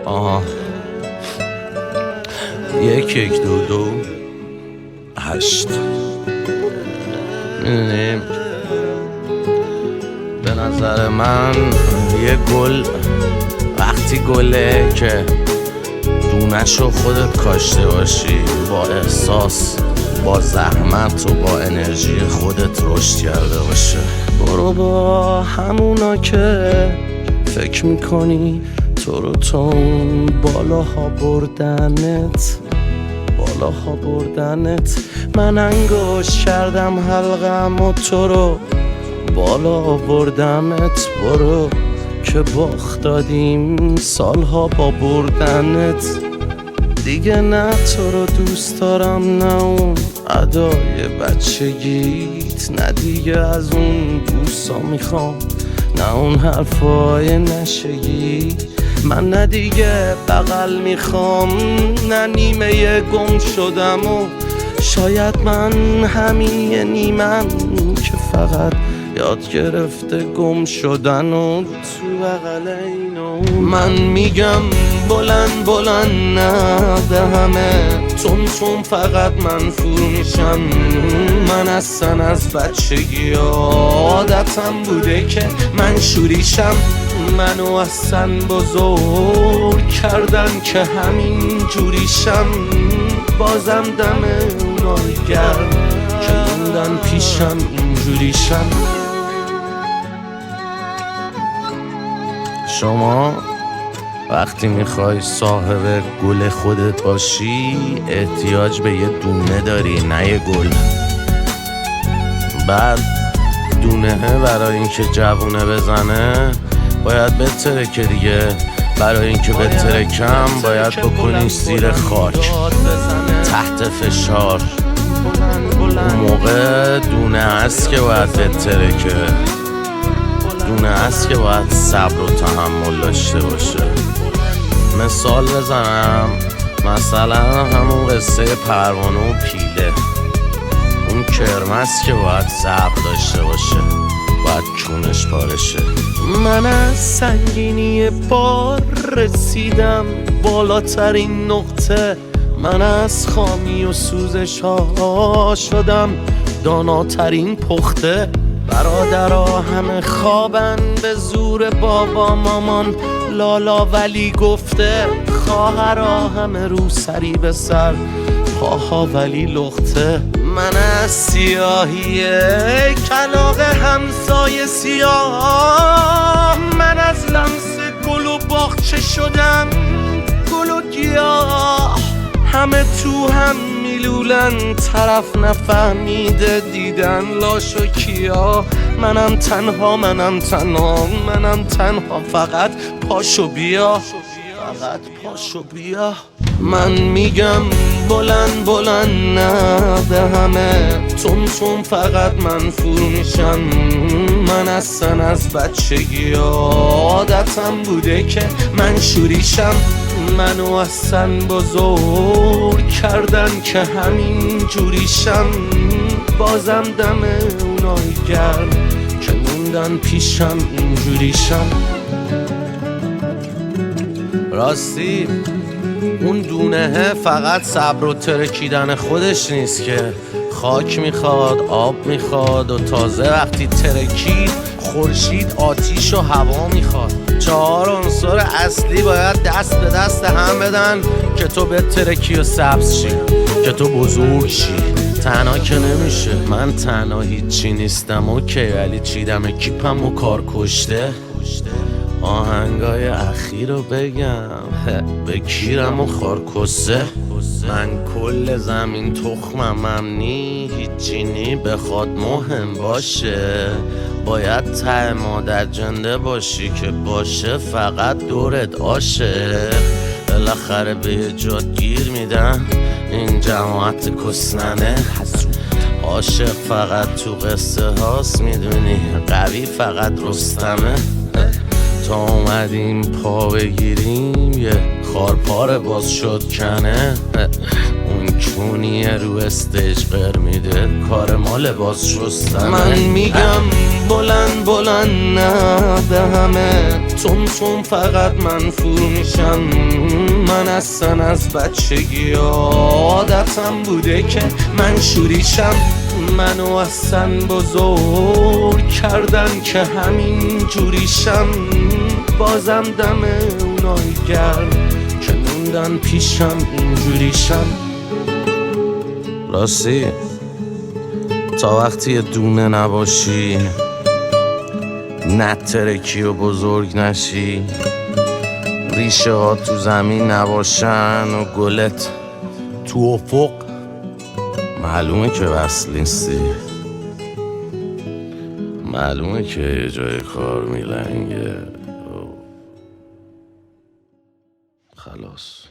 آها 1122 میدونیم به نظر من یه گل وقتی گله که دونشو خودت کاشته باشی، با احساس، با زحمت و با انرژی خودت رشد کرده باشه. برو با همونا که فکر میکنی تو رو تون بالاها بردنت من انگوش کردم حلقم و تو رو بالا بردمت. برو که باخت دادیم سالها با بردنت. دیگه نه تو رو دوست دارم، نه اون ادای بچگیت، نه دیگه از اون بوسا میخوام، نه اون حرفای نشگی. من نه دیگه بغل میخوام، نه نیمه گم شدم و شاید من همین یه نیمم که فقط یاد گرفته گم شدن و تو بغل اینو. من میگم بلند بلند نه به همه تون فقط من فرو میشم. من اصلا از بچگی عادتم بوده که من شوریشم. منو اصلا بزرگ کردن که همین جوریشم. بازم دم اونای گرم که موندن پیشم اینجوریشم. شما وقتی میخوای صاحب گل خودت باشی احتیاج به یه دونه داری، نه یه گل. بعد دونه برای اینکه جوونه بزنه باید بترکه دیگه. برای اینکه بترکم باید بکنی زیر خاک تحت فشار. اون موقع دونه هست که باید بترکه، دونه هست که باید صبر و تحمل داشته باشه. مثال بزنم، مثلا همون قصه پروانه و پیله. اون کرمس که باید صبر داشته باشه، باید کونش پارشه. من از سنگینی بار رسیدم بالاترین نقطه. من از خامی و سوزش ها شدم داناترین پخته. برادرها همه خوابن به زور بابا مامان لالا ولی گفته. خواهرها همه رو سری به سر پاها ولی لخته. من از سیاهی کلاغ همسایه سیاه، من از لمس گل و باغچه شدم گل و گیاه. همه تو هم میلولن طرف نفهمیده دیدن لاش و کیا. منم تنها فقط پاشو بیا، فقط پاشو بیا. من میگم بلند بلند نه به همه تون فقط من فرو میشم. من اصلا از بچگی عادتم بوده که من شوریشم. منو اصلا بزرگ کردن که همین جوریشم. بازم دم اونای گرم که موندن پیشم اینجوریشم. راستی اون دونه فقط صبر و ترکیدن خودش نیست که خاک میخواد، آب میخواد و تازه وقتی ترکید خورشید، آتیش و هوا میخواد. 4 عنصر اصلی باید دست به دست هم بدن که تو به ترکی و سبز شی، که تو بزرگ شی. تنها که نمیشه. من تنها هیچی نیستم اوکی، ولی چیدم کیپم و کار کشته. آهنگای اخیر رو بگم به کیرم و خارکسته. من کل زمین تخمم نی، هیچی نی بخواد مهم باشه. باید ته مادر جنده باشی که باشه فقط دورت آشه. بالاخره به یه جاد گیر میدن این جماعت کسننه. عاشق فقط تو قصه هاست میدونی، قوی فقط رستمه. تا اومدیم پا بگیریم یه خارپاره باز شد کنه. اون کونیه رو استیج قر میده کار ما لباس شستنه. من میگم بلند بلند نه به همه تون فقط منفور میشم. من اصلا از بچگی عادتم بوده که من شوریشم. منو اصلا بزرگ کردن که همین جوریشم. بازم دم اونایی گرم که موندن پیشم اینجوریشم. راستی تا وقتی دونه نباشی نترکی و بزرگ نشی ریشه ها تو زمین نباشن و گلت تو افق معلومه که وصل نیستی. معلومه که یه جای کار میلنگه. خلاص.